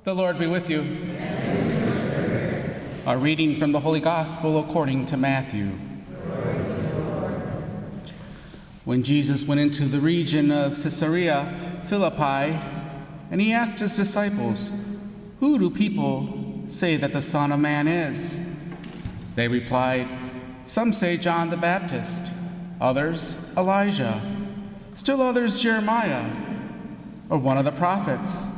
The Lord be with you. A reading from the Holy Gospel according to Matthew. When Jesus went into the region of Caesarea Philippi, and he asked his disciples, "Who do people say that the Son of Man is?" They replied, "Some say John the Baptist, others Elijah, still others Jeremiah, or one of the prophets."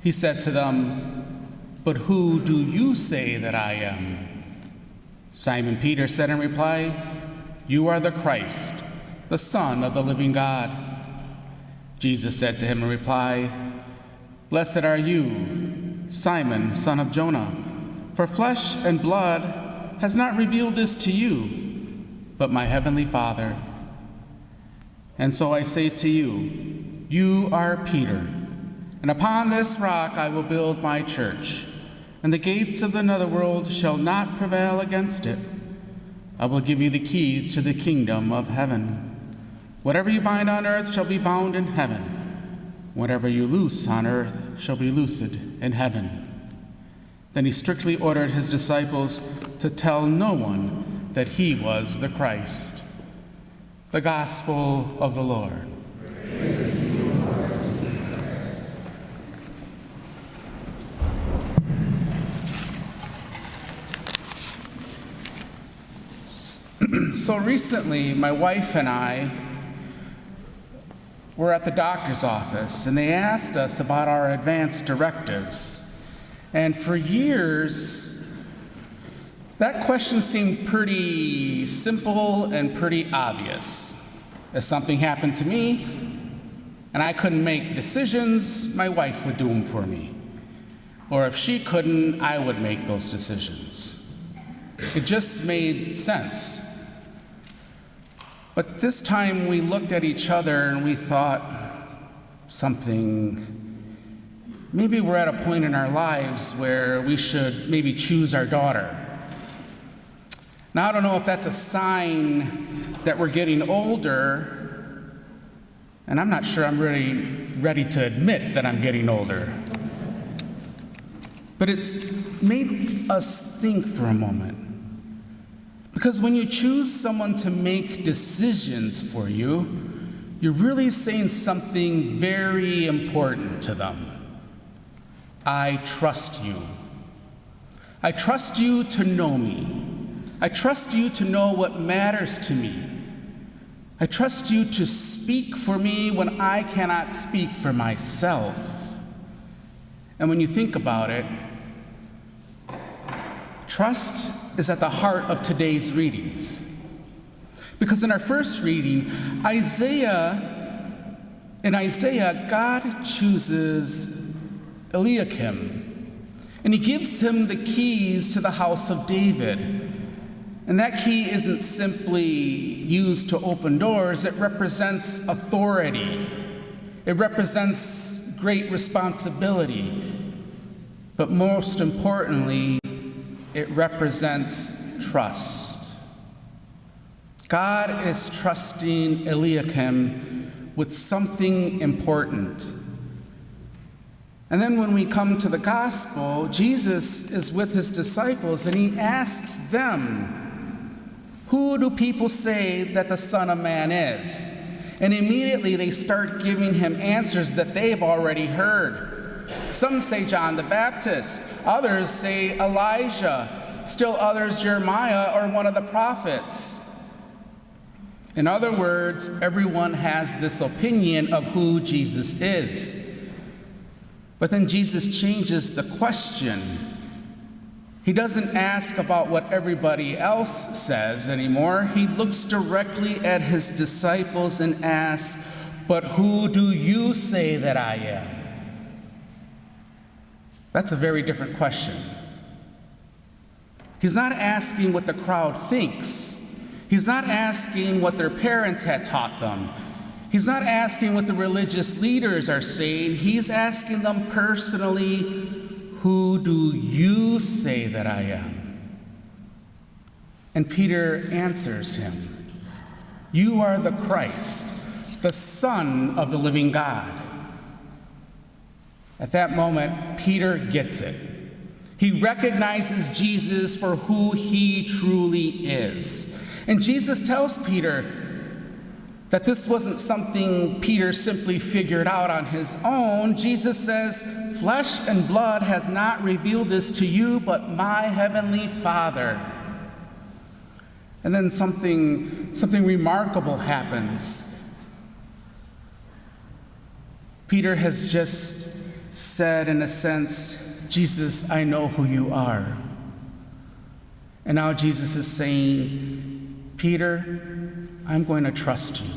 He said to them, "But who do you say that I am?" Simon Peter said in reply, "You are the Christ, the Son of the living God." Jesus said to him in reply, "Blessed are you, Simon, son of Jonah, for flesh and blood has not revealed this to you, but my heavenly Father. And so I say to you, you are Peter, and upon this rock I will build my church, and the gates of the netherworld shall not prevail against it. I will give you the keys to the kingdom of heaven. Whatever you bind on earth shall be bound in heaven. Whatever you loose on earth shall be loosed in heaven." Then he strictly ordered his disciples to tell no one that he was the Christ. The Gospel of the Lord. Praise to you, Lord Jesus Christ. So recently, my wife and I were at the doctor's office, and they asked us about our advance directives. And for years, that question seemed pretty simple and pretty obvious. If something happened to me and I couldn't make decisions, my wife would do them for me. Or if she couldn't, I would make those decisions. It just made sense. But this time we looked at each other and we thought maybe we're at a point in our lives where we should maybe choose our daughter. Now, I don't know if that's a sign that we're getting older, and I'm not sure I'm really ready to admit that I'm getting older. But it's made us think for a moment. Because when you choose someone to make decisions for you, you're really saying something very important to them. I trust you. I trust you to know me. I trust you to know what matters to me. I trust you to speak for me when I cannot speak for myself. And when you think about it, trust is at the heart of today's readings. Because in our first reading, in Isaiah, God chooses Eliakim, and he gives him the keys to the house of David. And that key isn't simply used to open doors, it represents authority. It represents great responsibility. But most importantly, it represents trust. God is trusting Eliakim with something important. And then when we come to the gospel, Jesus is with his disciples and he asks them, "Who do people say that the Son of Man is?" And immediately they start giving him answers that they've already heard. Some say John the Baptist, others say Elijah, still others Jeremiah or one of the prophets. In other words, everyone has this opinion of who Jesus is. But then Jesus changes the question. He doesn't ask about what everybody else says anymore. He looks directly at his disciples and asks, "But who do you say that I am?" That's a very different question. He's not asking what the crowd thinks. He's not asking what their parents had taught them. He's not asking what the religious leaders are saying. He's asking them personally, "Who do you say that I am?" And Peter answers him, "You are the Christ, the Son of the living God." At that moment, Peter gets it. He recognizes Jesus for who he truly is. And Jesus tells Peter that this wasn't something Peter simply figured out on his own. Jesus says, "Flesh and blood has not revealed this to you, but my heavenly Father." And then something remarkable happens. Peter has just said, in a sense, "Jesus, I know who you are." And now Jesus is saying, "Peter, I'm going to trust you."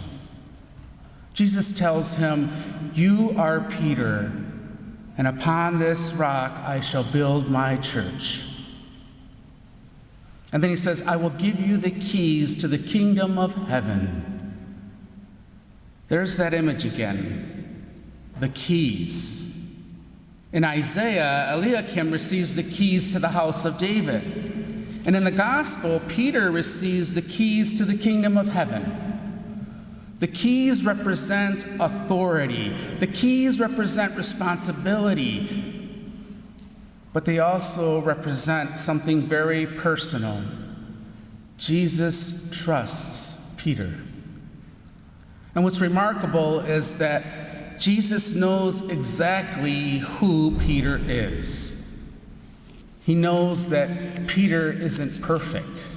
Jesus tells him, "You are Peter, and upon this rock I shall build my church." And then he says, "I will give you the keys to the kingdom of heaven." There's that image again, the keys. In Isaiah, Eliakim receives the keys to the house of David. And in the gospel, Peter receives the keys to the kingdom of heaven. The keys represent authority. The keys represent responsibility. But they also represent something very personal. Jesus trusts Peter. And what's remarkable is that Jesus knows exactly who Peter is. He knows that Peter isn't perfect.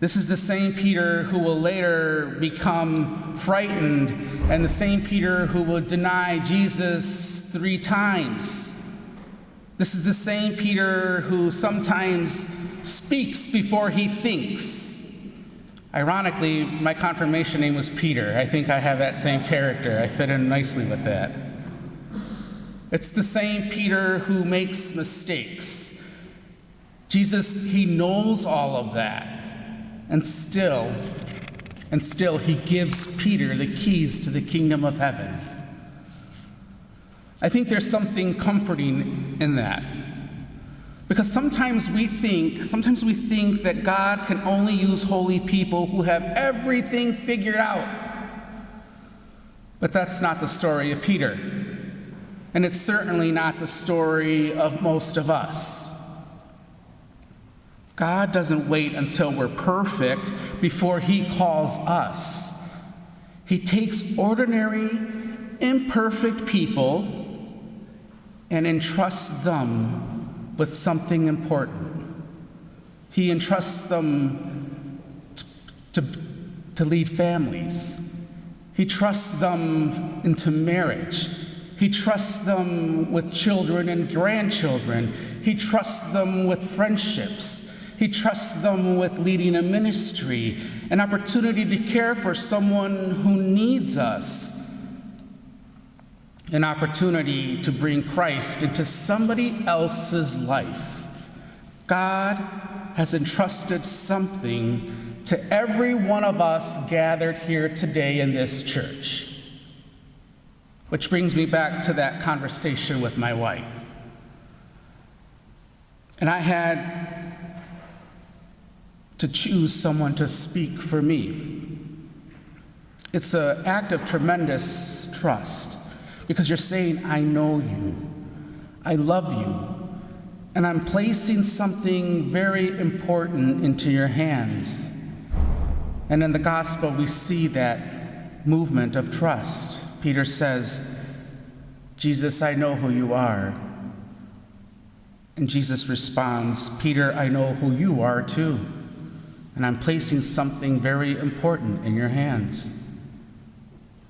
This is the same Peter who will later become frightened, and the same Peter who will deny Jesus 3 times. This is the same Peter who sometimes speaks before he thinks. Ironically, my confirmation name was Peter. I think I have that same character. I fit in nicely with that. It's the same Peter who makes mistakes. Jesus, he knows all of that. And still, he gives Peter the keys to the kingdom of heaven. I think there's something comforting in that. Because sometimes we think that God can only use holy people who have everything figured out. But that's not the story of Peter. And it's certainly not the story of most of us. God doesn't wait until we're perfect before he calls us. He takes ordinary, imperfect people and entrusts them with something important. He entrusts them to lead families. He trusts them into marriage. He trusts them with children and grandchildren. He trusts them with friendships. He trusts them with leading a ministry, an opportunity to care for someone who needs us, an opportunity to bring Christ into somebody else's life. God has entrusted something to every one of us gathered here today in this church. Which brings me back to that conversation with my wife. And I had to choose someone to speak for me. It's an act of tremendous trust, because you're saying, I know you, I love you, and I'm placing something very important into your hands. And in the gospel, we see that movement of trust. Peter says, Jesus, I know who you are. And Jesus responds, Peter, I know who you are too. And I'm placing something very important in your hands.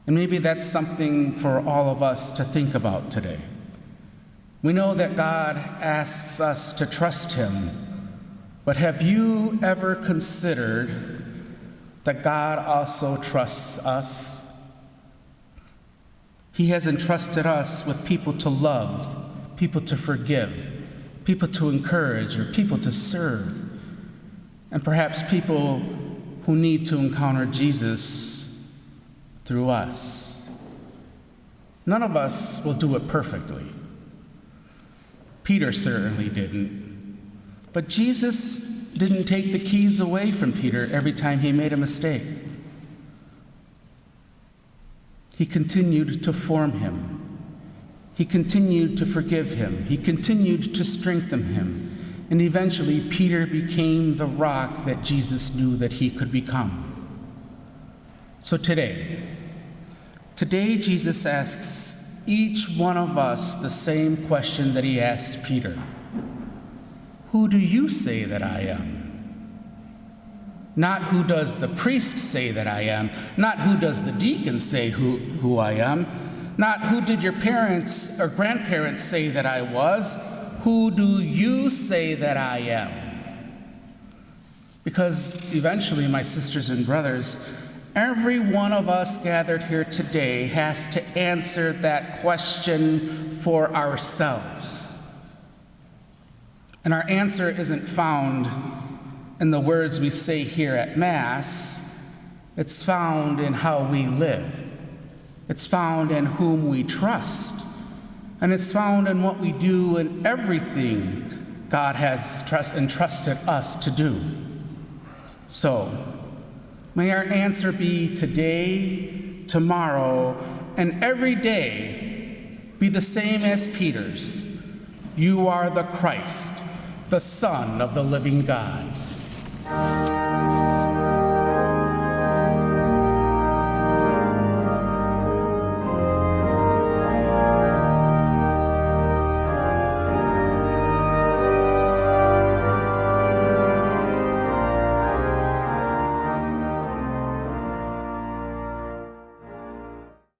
And maybe that's something for all of us to think about today. We know that God asks us to trust him, but have you ever considered that God also trusts us? He has entrusted us with people to love, people to forgive, people to encourage, or people to serve. And perhaps people who need to encounter Jesus through us. None of us will do it perfectly. Peter certainly didn't. But Jesus didn't take the keys away from Peter every time he made a mistake. He continued to form him. He continued to forgive him. He continued to strengthen him. And eventually, Peter became the rock that Jesus knew that he could become. So today, Jesus asks each one of us the same question that he asked Peter. Who do you say that I am? Not who does the priest say that I am, not who does the deacon say who I am, not who did your parents or grandparents say that I was, who do you say that I am? Because eventually, my sisters and brothers, every one of us gathered here today has to answer that question for ourselves. And our answer isn't found in the words we say here at Mass. It's found in how we live. It's found in whom we trust. And it's found in what we do in everything God has entrusted us to do. So, may our answer be today, tomorrow, and every day be the same as Peter's. You are the Christ, the Son of the living God.